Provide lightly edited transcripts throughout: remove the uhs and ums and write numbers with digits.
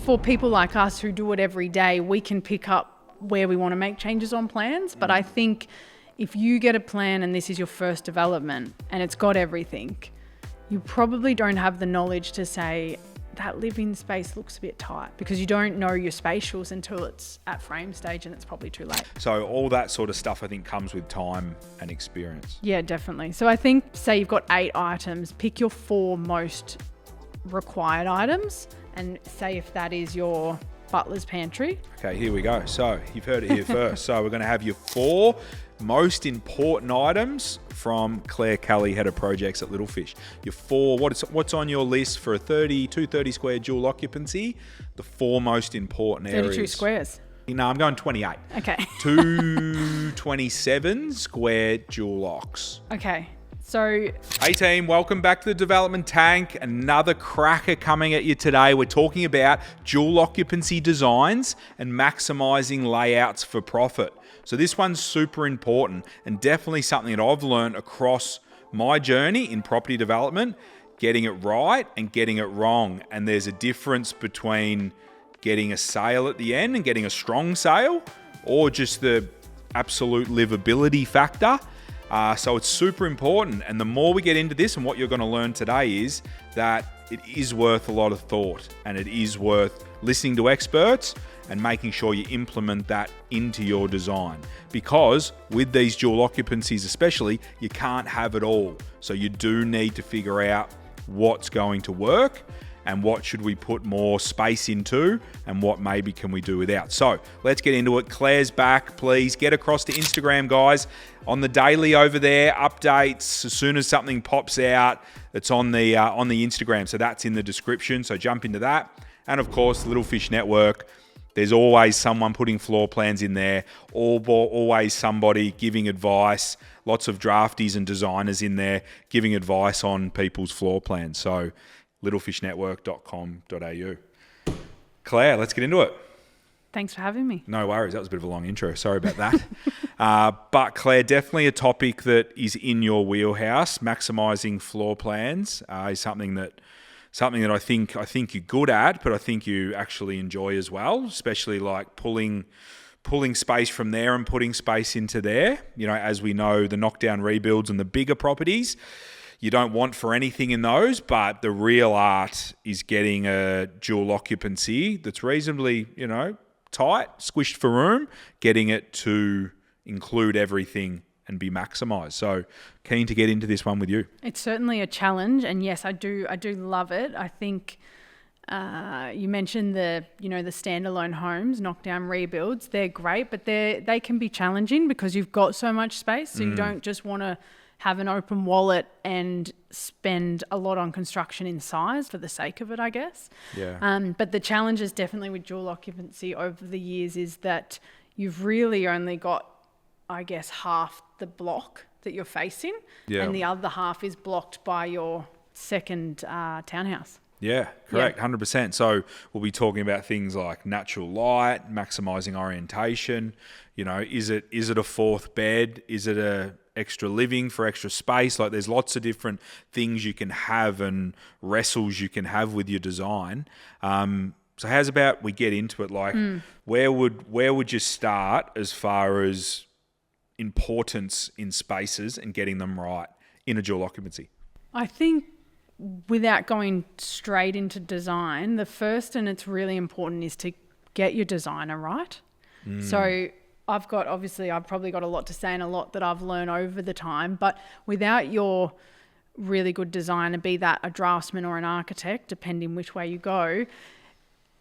for people like us who do it every day, we can pick up where we want to make changes on plans. But I think if you get a plan and this is your first development and it's got everything, you probably don't have the knowledge to say that living space looks a bit tight, because you don't know your spatials until it's at frame stage and it's probably too late. So all that sort of stuff, I think, comes with time and experience. Yeah, definitely. So I think, say you've got 8 items, pick your 4 most required items, and say if that is your Butler's Pantry. Okay, here we go. So you've heard it here first. So we're going to have your 4 most important items from Claire Kelly, head of projects at Little Fish. Your 4, what's on your list for a 230 square dual occupancy? The 4 most important 32 areas. squares. No, I'm going 28. Okay. 227 square dual locks. Okay. So, hey team, welcome back to the Development Tank. Another cracker coming at you today. We're talking about dual occupancy designs and maximising layouts for profit. So this one's super important and definitely something that I've learned across my journey in property development, getting it right and getting it wrong. And there's a difference between getting a sale at the end and getting a strong sale, or just the absolute livability factor. So it's super important. And the more we get into this, and what you're going to learn today is that it is worth a lot of thought, and it is worth listening to experts and making sure you implement that into your design. Because with these dual occupancies especially, you can't have it all. So you do need to figure out what's going to work and what should we put more space into and what maybe can we do without. So let's get into it. Claire's back. Please get across to Instagram, guys. On the daily over there, updates as soon as something pops out. It's on the Instagram, so that's in the description. So jump into that. And of course, Little Fish Network. There's always someone putting floor plans in there, always somebody giving advice, lots of drafties and designers in there giving advice on people's floor plans. So littlefishnetwork.com.au. Claire, let's get into it. thanks for having me. No worries. That was a bit of a long intro. Sorry about that. But Claire, definitely a topic that is in your wheelhouse. Maximising floor plans is something that I think you're good at, but I think you actually enjoy as well, especially like pulling space from there and putting space into there. You know, as we know, the knockdown rebuilds and the bigger properties, you don't want for anything in those, but the real art is getting a dual occupancy that's reasonably, tight, squished for room, getting it to include everything and be maximised. So keen to get into this one with you. It's certainly a challenge, and yes, I do love it. I think you mentioned the standalone homes, knockdown rebuilds. They're great, but they can be challenging because you've got so much space. So you don't just want to have an open wallet and spend a lot on construction in size for the sake of it, I guess. Yeah. But the challenges definitely with dual occupancy over the years is that you've really only got, I guess, half the block that you're facing, and the other half is blocked by your second townhouse. Yeah, correct, 100%. So we'll be talking about things like natural light, maximising orientation. Is it a 4th bed? Is it a extra living for extra space? Like, there's lots of different things you can have and wrestles you can have with your design. So how's about we get into it? Like, where would you start as far as importance in spaces and getting them right in a dual occupancy? I think, without going straight into design, the first, and it's really important, is to get your designer right. So I've probably got a lot to say and a lot that I've learned over the time, but without your really good designer, be that a draftsman or an architect, depending which way you go,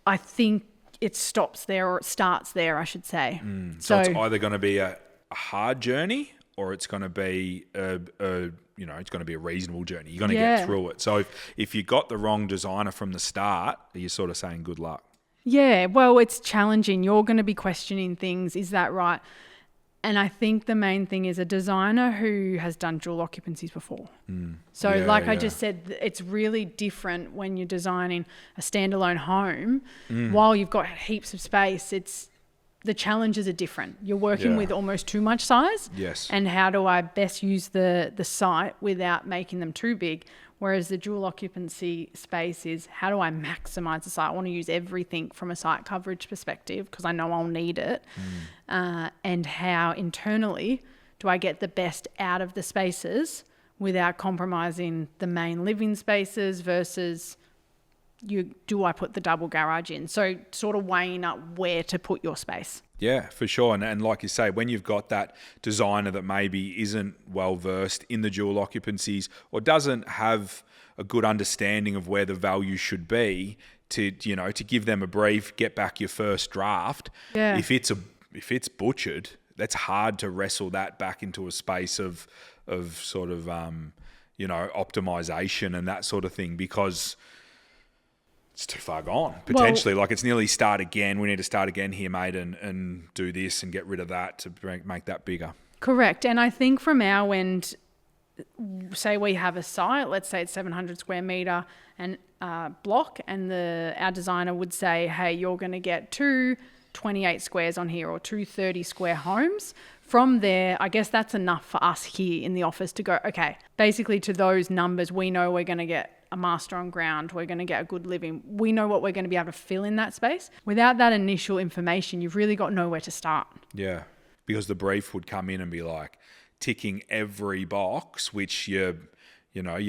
I think it stops there, or it starts there, I should say. So it's either going to be a hard journey, or it's going to be it's going to be a reasonable journey. You're going to get through it. So if you got the wrong designer from the start, you're sort of saying good luck. Yeah, well, it's challenging. You're going to be questioning things. Is that right? And I think the main thing is a designer who has done dual occupancies before. I just said, it's really different when you're designing a standalone home. While you've got heaps of space, the challenges are different. You're working Yeah. with almost too much size. Yes. And how do I best use the site without making them too big? Whereas the dual occupancy space is, how do I maximize the site? I want to use everything from a site coverage perspective because I know I'll need it. And how internally do I get the best out of the spaces without compromising the main living spaces versus do I put the double garage in? So sort of weighing up where to put your space. Yeah, for sure. And like you say, when you've got that designer that maybe isn't well versed in the dual occupancies or doesn't have a good understanding of where the value should be, to give them a brief, get back your first draft. Yeah. If it's butchered, that's hard to wrestle that back into a space of sort of optimization and that sort of thing, because it's too far gone, potentially. Like, it's nearly start again. We need to start again here, mate, and do this and get rid of that to make that bigger. Correct. And I think from our end, say we have a site, let's say it's 700 square metre and block, and our designer would say, hey, you're going to get 2 28 squares on here or 2 30 square homes. From there, I guess that's enough for us here in the office to go, okay, basically to those numbers, we know we're going to get a master on ground, we're going to get a good living. We know what we're going to be able to fill in that space. Without that initial information, you've really got nowhere to start. Yeah, because the brief would come in and be like ticking every box, which your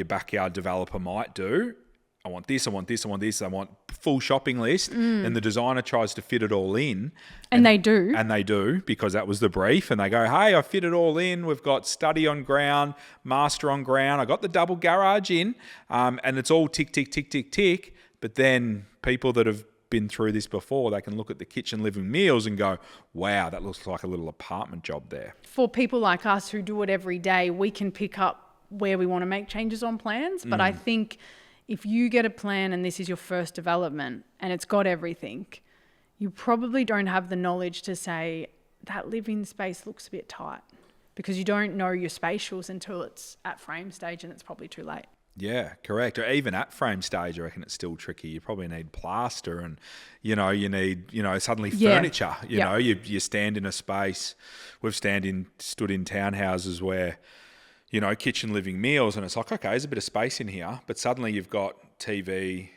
backyard developer might do. I want this, I want this, I want this, I want full shopping list. And the designer tries to fit it all in. And they do. And they do, because that was the brief. And they go, hey, I fit it all in. We've got study on ground, master on ground. I got the double garage in. And it's all tick, tick, tick, tick, tick. But then people that have been through this before, they can look at the kitchen living meals and go, wow, that looks like a little apartment job there. For people like us who do it every day, we can pick up where we want to make changes on plans. But I think if you get a plan and this is your first development and it's got everything, you probably don't have the knowledge to say that living space looks a bit tight, because you don't know your spatials until it's at frame stage, and it's probably too late. Yeah, correct. Or even at frame stage, I reckon it's still tricky. You probably need plaster and, you need, suddenly furniture. You stand in a space. We've stood in townhouses where, kitchen, living, meals, and it's like, okay, there's a bit of space in here, but suddenly you've got TV,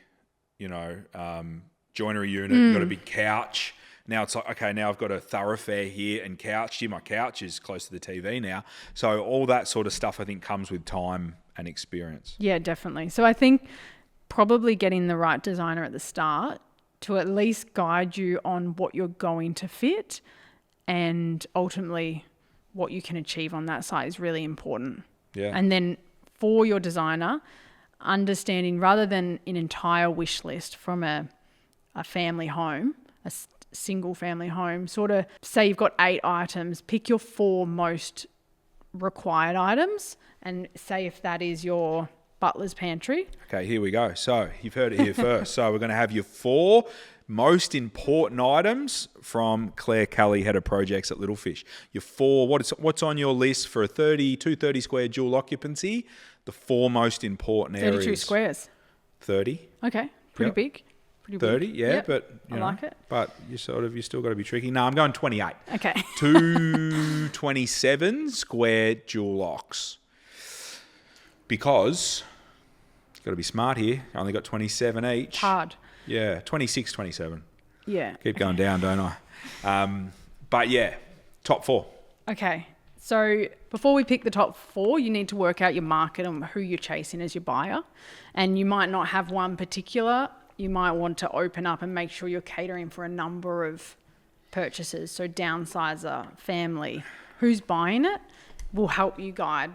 joinery unit, you've got a big couch. Now it's like, okay, now I've got a thoroughfare here and couch. My couch is close to the TV now. So all that sort of stuff, I think, comes with time and experience. Yeah, definitely. So I think probably getting the right designer at the start to at least guide you on what you're going to fit and ultimately what you can achieve on that site is really important. Yeah. And then for your designer, understanding rather than an entire wish list from a family home, a single family home, sort of say you've got 8 items, pick your 4 most required items and say if that is your Butler's Pantry. Okay, here we go. So you've heard it here first. So we're going to have your 4 most important items from Claire Cully, head of projects at Little Fish. Your 4, what's on your list for a 230 square dual occupancy? The 4 most important areas. 32 squares. 30. Okay, pretty big. Pretty 30, big. yeah, Yep. But I like it. But you still got to be tricky. No, I'm going 28. Okay. 227 square dual locks. Because you've got to be smart here. I only got 27 each. Hard. Yeah, 26, 27. Yeah. Keep going down, don't I? But yeah, top 4. Okay. So before we pick the top 4, you need to work out your market and who you're chasing as your buyer. And you might not have one particular. You might want to open up and make sure you're catering for a number of purchases. So downsizer, family, who's buying it will help you guide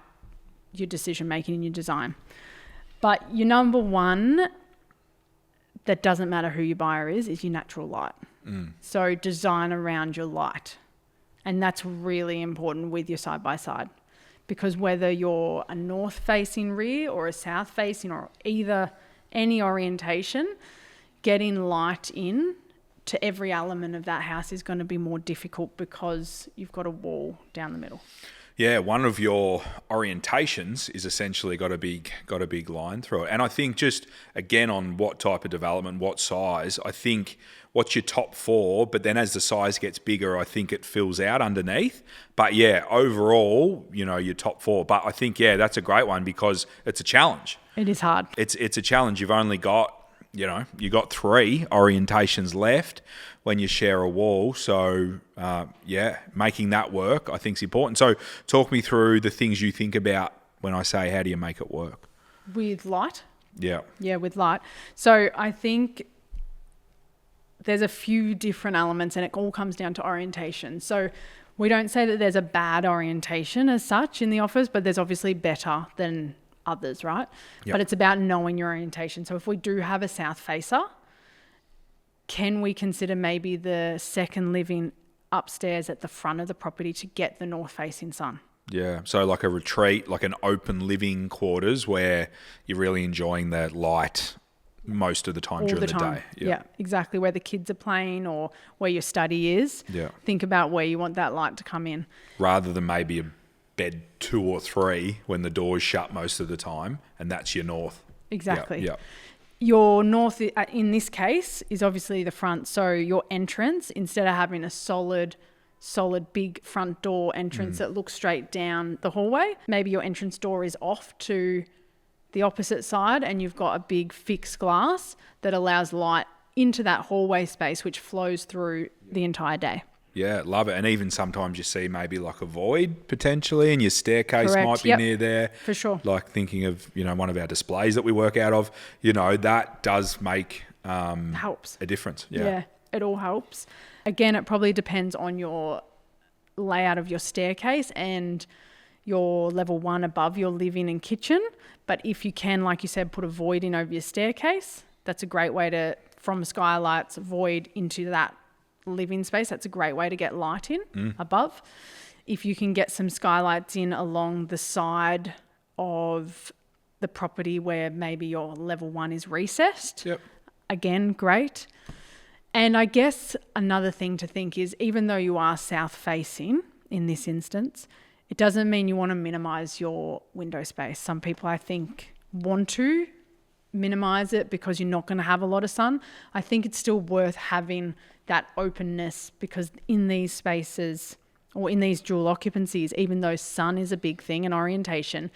your decision making and your design. But your number 1, that doesn't matter who your buyer is your natural light. So design around your light. And that's really important with your side-by-side, because whether you're a north-facing rear or a south-facing or either any orientation, getting light in to every element of that house is going to be more difficult because you've got a wall down the middle. Yeah, one of your orientations is essentially got a big line through it. And I think just, again, on what type of development, what size, I think what's your top four, but then as the size gets bigger, I think it fills out underneath. But yeah, overall, your top four. But I think, yeah, that's a great one because it's a challenge. It is hard. It's a challenge. You've only got, you got 3 orientations left when you share a wall. So, making that work, I think, is important. So talk me through the things you think about when I say, how do you make it work? With light? Yeah. Yeah, with light. So I think there's a few different elements and it all comes down to orientation. So we don't say that there's a bad orientation as such in the office, but there's obviously better than others, right? Yep. But it's about knowing your orientation. So if we do have a south facer, can we consider maybe the second living upstairs at the front of the property to get the north facing sun? Yeah, so like a retreat, like an open living quarters where you're really enjoying the light most of the time during the day. Yeah, exactly. Where the kids are playing or where your study is. Yeah. Think about where you want that light to come in. Rather than maybe a bed 2 or 3 when the door's shut most of the time, and that's your north. Exactly. Yeah. Your north, in this case, is obviously the front. So your entrance, instead of having a solid big front door entrance that looks straight down the hallway, maybe your entrance door is off to the opposite side and you've got a big fixed glass that allows light into that hallway space, which flows through the entire day. Yeah, love it. And even sometimes you see maybe like a void potentially and your staircase Correct. might be Yep. near there. For sure. Like thinking of, one of our displays that we work out of, that does make Helps. a difference. Yeah, it all helps. Again, it probably depends on your layout of your staircase and your level 1 above your living and kitchen. But if you can, like you said, put a void in over your staircase, that's a great way to, from skylights, void into that living space. That's a great way to get light in above. If you can get some skylights in along the side of the property where maybe your level 1 is recessed, again, great. And I guess another thing to think is, even though you are south facing in this instance, it doesn't mean you want to minimize your window space. Some people, I think, want to minimize it because you're not going to have a lot of sun. I think it's still worth having that openness, because in these spaces or in these dual occupancies, even though sun is a big thing and orientation,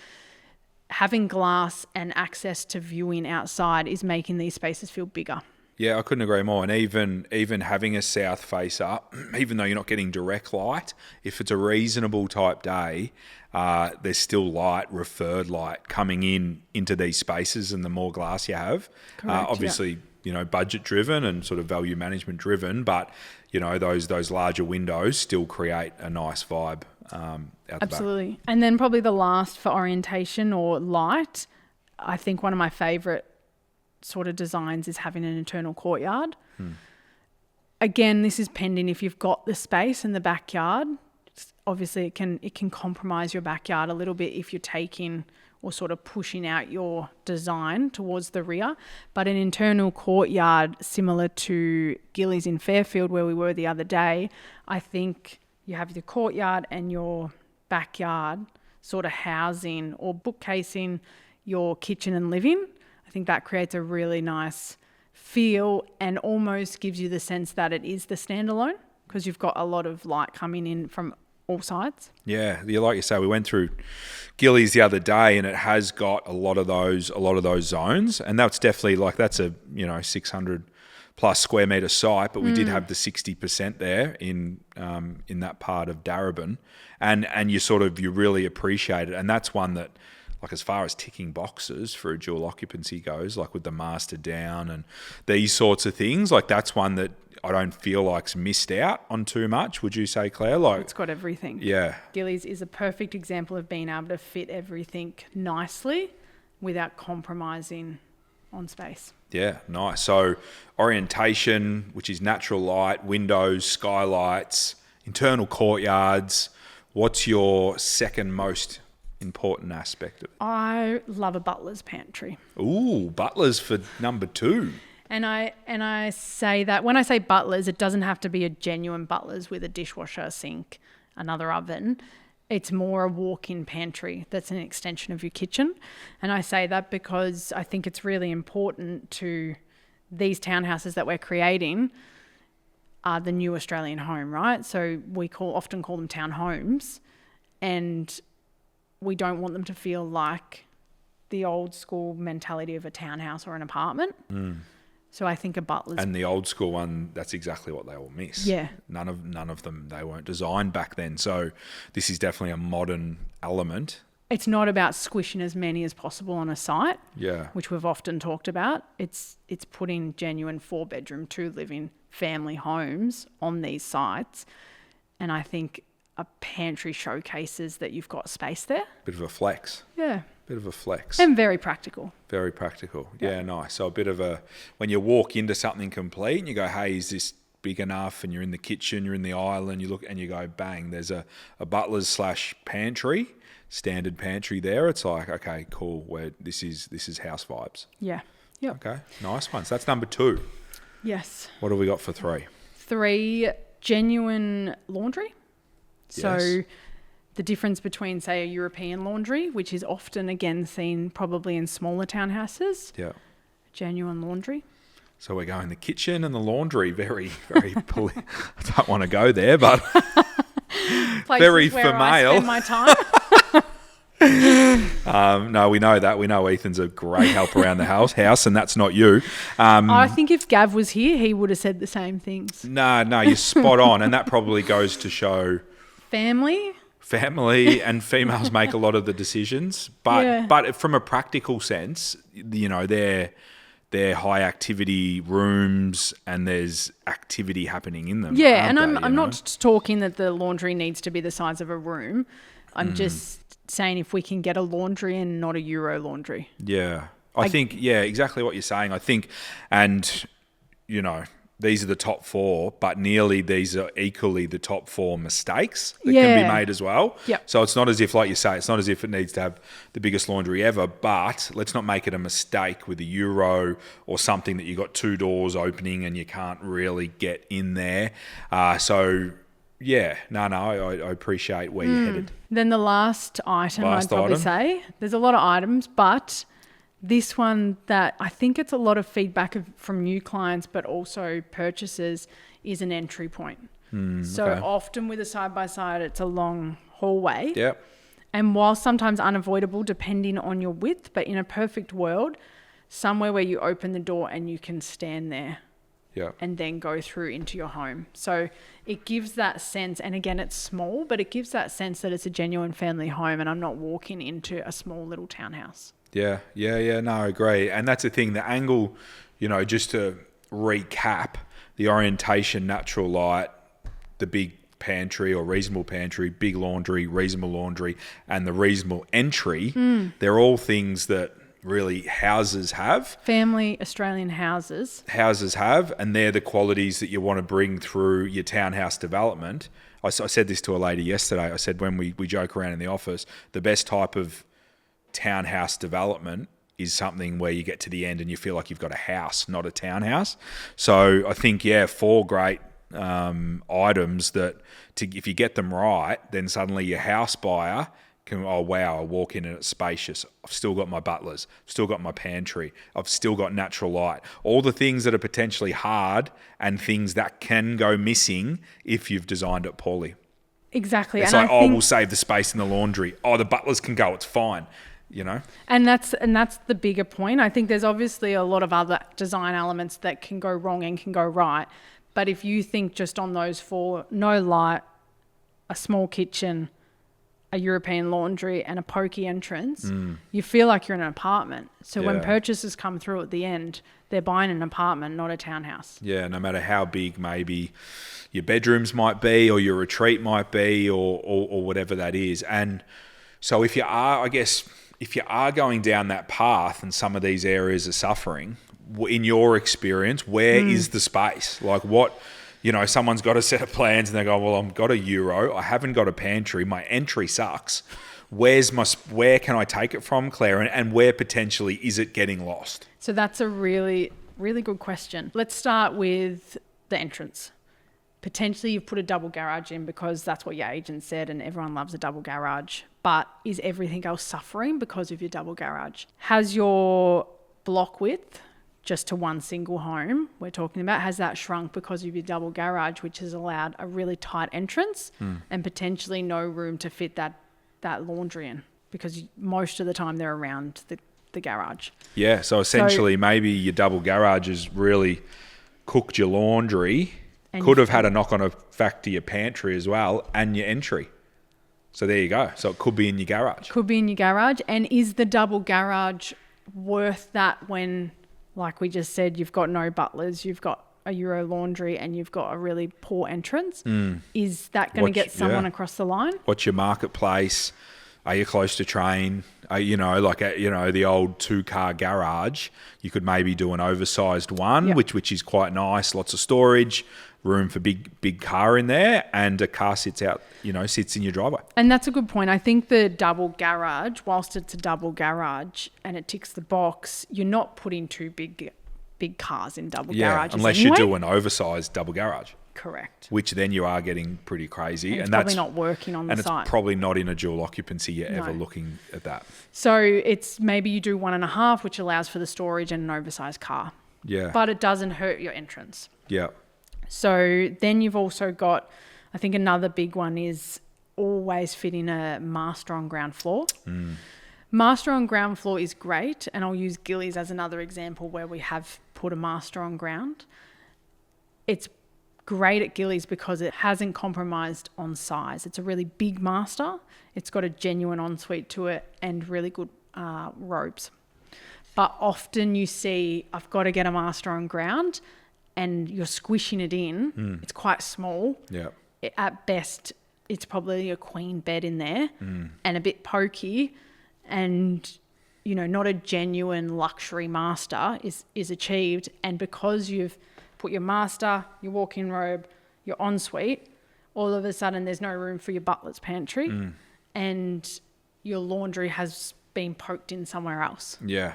having glass and access to viewing outside is making these spaces feel bigger. Yeah, I couldn't agree more. And even having a south face up, even though you're not getting direct light, if it's a reasonable type day, there's still light, referred light coming into these spaces, and the more glass you have, Correct, obviously, budget driven and sort of value management driven, but those larger windows still create a nice vibe out the back. Absolutely. And then probably the last for orientation or light, I think one of my favorite sort of designs is having an internal courtyard. Again, this is pending if you've got the space in the backyard. Obviously it can compromise your backyard a little bit if you're taking or sort of pushing out your design towards the rear. But an internal courtyard similar to Gillies in Fairfield, where we were the other day, I think you have your courtyard and your backyard sort of housing or bookcasing your kitchen and living. I think that creates a really nice feel and almost gives you the sense that it is the standalone, because you've got a lot of light coming in from all sides. Yeah, like you say, we went through Gillies the other day, and it has got a lot of those zones, and that's definitely that's a 600 plus square metre site, but we did have the 60% there in that part of Darebin, and you really appreciate it, and that's one that, like, as far as ticking boxes for a dual occupancy goes, like with the master down and these sorts of things, like that's one that I don't feel like's missed out on too much. Would you say, Claire? Like, it's got everything. Yeah. Gillies is a perfect example of being able to fit everything nicely without compromising on space. Yeah, nice. So orientation, which is natural light, windows, skylights, internal courtyards. What's your second most important aspect of it? I love a butler's pantry. Ooh, Butler's for number 2. And I say that when I say butlers, it doesn't have to be a genuine butlers with a dishwasher, a sink, another oven. It's more a walk-in pantry that's an extension of your kitchen. And I say that because I think it's really important to these townhouses that we're creating are the new Australian home, right? So we often call them townhomes, and we don't want them to feel like the old school mentality of a townhouse or an apartment. So I think a Butler's... And the old school one, that's exactly what they all miss. Yeah. None of them, they weren't designed back then. So this is definitely a modern element. It's not about squishing as many as possible on a site, Yeah. which we've often talked about. It's putting genuine 4-bedroom, 2-living family homes on these sites. And I think a pantry showcases that you've got space there. Bit of a flex. Yeah. Bit of a flex. And very practical. Very practical. Yeah, nice. So a bit of a, when you walk into something complete and you go, hey, is this big enough? And you're in the kitchen, you're in the island, you look and you go, bang, there's a Butler's / pantry, standard pantry there. It's like, okay, cool. This is house vibes. Yeah. Yep. Okay, nice one. So that's number 2. Yes. What have we got for 3? 3, genuine laundry. So Yes. the difference between, say, a European laundry, which is often, again, seen probably in smaller townhouses. Yeah. Genuine laundry. So we're going the kitchen and the laundry. Very, very. I don't want to go there, but Places very where for I male. spend my time. No, we know that. We know Ethan's a great help around the house, and that's not you. I think if Gav was here, he would have said the same things. No, you're spot on, and that probably goes to show Family and females make a lot of the decisions. But from a practical sense, you know, they're high activity rooms and there's activity happening in them. Yeah, and aren't I'm they, not talking that the laundry needs to be the size of a room. I'm just saying if we can get a laundry and not a Euro laundry. Yeah. I think, exactly what you're saying. I think, and, you know, these are the top 4, but nearly these are equally the top 4 mistakes that can be made as well. Yep. So it's not as if, like you say, it's not as if it needs to have the biggest laundry ever, but let's not make it a mistake with a Euro or something that you got 2 doors opening and you can't really get in there. I appreciate where you're headed. Then the last item, I'd probably say, there's a lot of items, but this one that I think it's a lot of feedback from new clients, but also purchasers, is an entry point. Often with a side-by-side, it's a long hallway. Yep. And while sometimes unavoidable, depending on your width, but in a perfect world, somewhere where you open the door and you can stand there. Yeah. And then go through into your home. So it gives that sense, and again, it's small, but it gives that sense that it's a genuine family home and I'm not walking into a small little townhouse. Yeah. No, I agree. And that's the thing, the angle, you know, just to recap, the orientation, natural light, the big pantry or reasonable pantry, big laundry, reasonable laundry, and the reasonable entry, they're all things that really houses have. Family Australian houses have, and they're the qualities that you want to bring through your townhouse development. I said this to a lady yesterday. I said, when we joke around in the office, the best type of townhouse development is something where you get to the end and you feel like you've got a house, not a townhouse. So I think, 4 great items that if you get them right, then suddenly your house buyer can, oh wow, I walk in and it's spacious. I've still got my butlers, I've still got my pantry, I've still got natural light. All the things that are potentially hard and things that can go missing if you've designed it poorly. Exactly. It's and like, we'll save the space in the laundry. Oh, the butlers can go, it's fine. You know? And that's the bigger point. I think there's obviously a lot of other design elements that can go wrong and can go right. But if you think just on those 4, no light, a small kitchen, a European laundry and a pokey entrance, you feel like you're in an apartment. So when purchasers come through at the end, they're buying an apartment, not a townhouse. Yeah, no matter how big maybe your bedrooms might be or your retreat might be or whatever that is. And so if you are going down that path and some of these areas are suffering, in your experience, where is the space? Like what... You know, someone's got a set of plans and they go, well, I've got a Euro, I haven't got a pantry, my entry sucks. Where can I take it from, Claire? And where potentially is it getting lost? So that's a really, really good question. Let's start with the entrance. potentially you've put a double garage in because that's what your agent said and everyone loves a double garage. But is everything else suffering because of your double garage? Has your block width, just to one single home we're talking about, has that shrunk because of your double garage, which has allowed a really tight entrance and potentially no room to fit that laundry in, because most of the time they're around the garage. Yeah, so essentially maybe your double garage has really cooked your laundry, could have had a knock-on effect to your pantry as well and your entry. So there you go. So it could be in your garage. Could be in your garage. And is the double garage worth that when, like we just said, you've got no butlers, you've got a Euro laundry and you've got a really poor entrance? Is that going to get someone across the line? What's your marketplace? Are you close to train? The old 2-car garage, you could maybe do an oversized one, which is quite nice. Lots of storage, room for big car in there, and a car sits in your driveway. And that's a good point. I think the double garage, whilst it's a double garage and it ticks the box, you're not putting two big cars in double garages unless anyway. you do an oversized double garage. Correct. Which then you are getting pretty crazy. And it's probably not working on the site. And it's probably not in a dual occupancy you're ever looking at that. So it's maybe you do 1.5, which allows for the storage and an oversized car. Yeah. But it doesn't hurt your entrance. Yeah. So then you've also got, I think another big one is always fitting a master on ground floor. Master on ground floor is great. And I'll use Gillies as another example where we have put a master on ground. It's great at Gillies because it hasn't compromised on size. It's a really big master. It's got a genuine ensuite to it and really good robes. But often you see, I've got to get a master on ground and you're squishing it in. It's quite small. Yeah. At best, it's probably a queen bed in there and a bit pokey, and not a genuine luxury master is achieved. And because you've put your master, your walk-in robe, your ensuite, all of a sudden there's no room for your butler's pantry and your laundry has been poked in somewhere else. Yeah,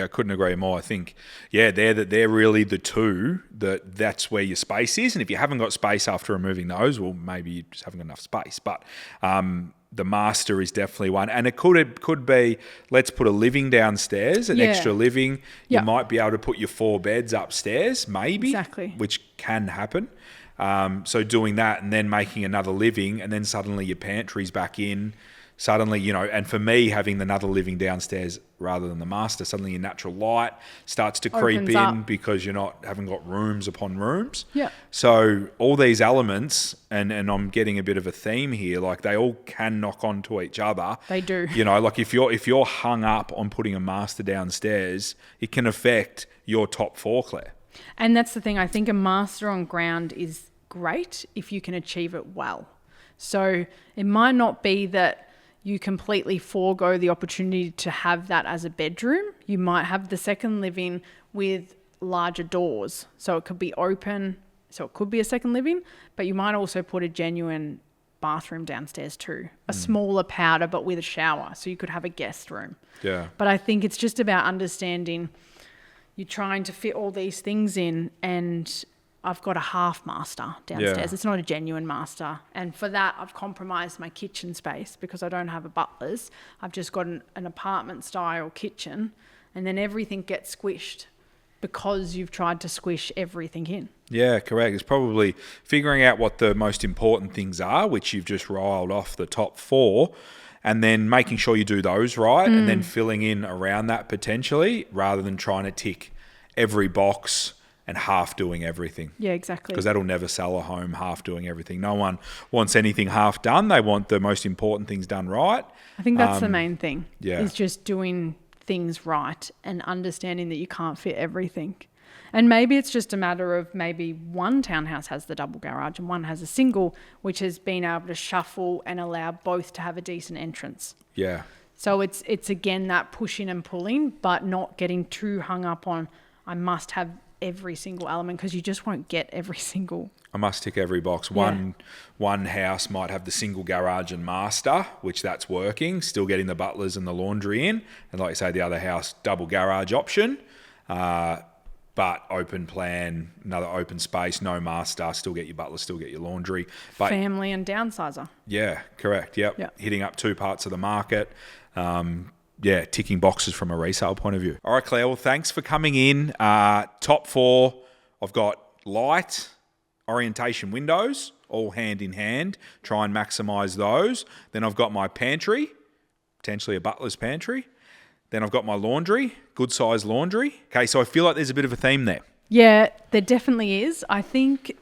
I couldn't agree more. I think, they're really the two that's where your space is. And if you haven't got space after removing those, well, maybe you just haven't got enough space. But the master is definitely one. And it could be, let's put a living downstairs, an extra living. You might be able to put your 4 beds upstairs, maybe. Exactly. Which can happen. So doing that and then making another living, and then suddenly your pantry's back in. Suddenly, and for me, having another living downstairs rather than the master, suddenly your natural light starts to creep in because you're haven't got rooms upon rooms. Yeah. So all these elements, and I'm getting a bit of a theme here, like they all can knock onto each other. They do. Like if you're hung up on putting a master downstairs, it can affect your top 4, Claire. And that's the thing. I think a master on ground is great if you can achieve it well. So it might not be that you completely forego the opportunity to have that as a bedroom. You might have the second living with larger doors. So it could be open, so it could be a second living, but you might also put a genuine bathroom downstairs too. A smaller powder, but with a shower. So you could have a guest room. Yeah. But I think it's just about understanding you're trying to fit all these things in, and I've got a half master downstairs. Yeah. It's not a genuine master. And for that, I've compromised my kitchen space because I don't have a butler's. I've just got an apartment style kitchen, and then everything gets squished because you've tried to squish everything in. Yeah, correct. It's probably figuring out what the most important things are, which you've just riled off the top 4, and then making sure you do those right, and then filling in around that potentially, rather than trying to tick every box and half doing everything. Yeah, exactly. Because that'll never sell a home, half doing everything. No one wants anything half done. They want the most important things done right. I think that's the main thing. Yeah. Is just doing things right and understanding that you can't fit everything. And maybe it's just a matter of maybe one townhouse has the double garage and one has a single, which has been able to shuffle and allow both to have a decent entrance. Yeah. So it's again that pushing and pulling, but not getting too hung up on I must have every single element, because you just won't get every single. I must tick every box. One house might have the single garage and master, which that's working, still getting the butlers and the laundry in. And like you say, the other house, double garage option. but open plan, another open space, no master, still get your butler, still get your laundry. But family and downsizer. yeah, correct. Yep. Hitting up two parts of the market. Ticking boxes from a resale point of view. All right, Claire, well, thanks for coming in. Top 4, I've got light, orientation windows, all hand in hand. Try and maximise those. Then I've got my pantry, potentially a butler's pantry. Then I've got my laundry, good size laundry. Okay, so I feel like there's a bit of a theme there. Yeah, there definitely is. I think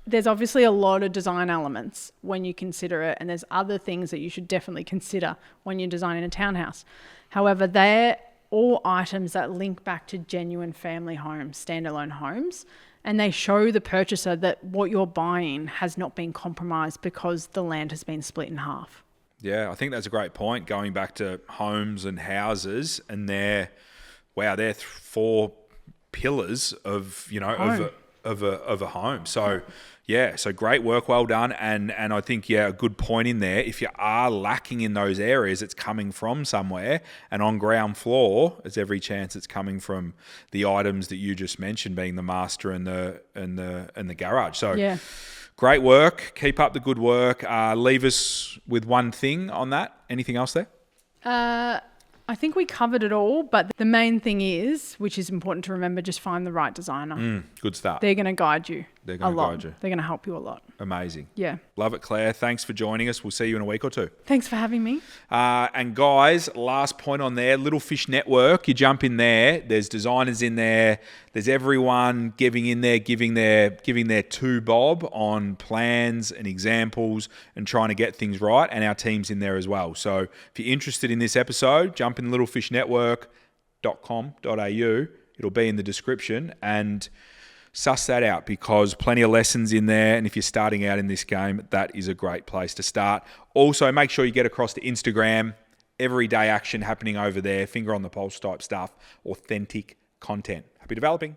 there's obviously a lot of design elements when you consider it, and there's other things that you should definitely consider when you're designing a townhouse. However, they're all items that link back to genuine family homes, standalone homes, and they show the purchaser that what you're buying has not been compromised because the land has been split in half. Yeah, I think that's a great point. Going back to homes and houses, and they're 4 pillars of of a home. So so great work, well done, and I think a good point in there. If you are lacking in those areas, it's coming from somewhere, and on ground floor, there's every chance it's coming from the items that you just mentioned, being the master and the garage. So yeah. Great work. Keep up the good work. Leave us with one thing on that. Anything else there? I think we covered it all, but the main thing is, which is important to remember, just find the right designer. Good start. They're going to guide you. They're going to guide you. They're going to help you a lot. Amazing. Yeah. Love it, Claire. Thanks for joining us. We'll see you in a week or two. Thanks for having me. And guys, last point on there, Little Fish Network. You jump in there. There's designers in there. There's everyone giving their two bob on plans and examples and trying to get things right. And our team's in there as well. So if you're interested in this episode, jump in littlefishnetwork.com.au. It'll be in the description, and suss that out, because plenty of lessons in there. And if you're starting out in this game, that is a great place to start. Also, make sure you get across to Instagram. Everyday action happening over there. Finger on the pulse type stuff. Authentic content. Happy developing.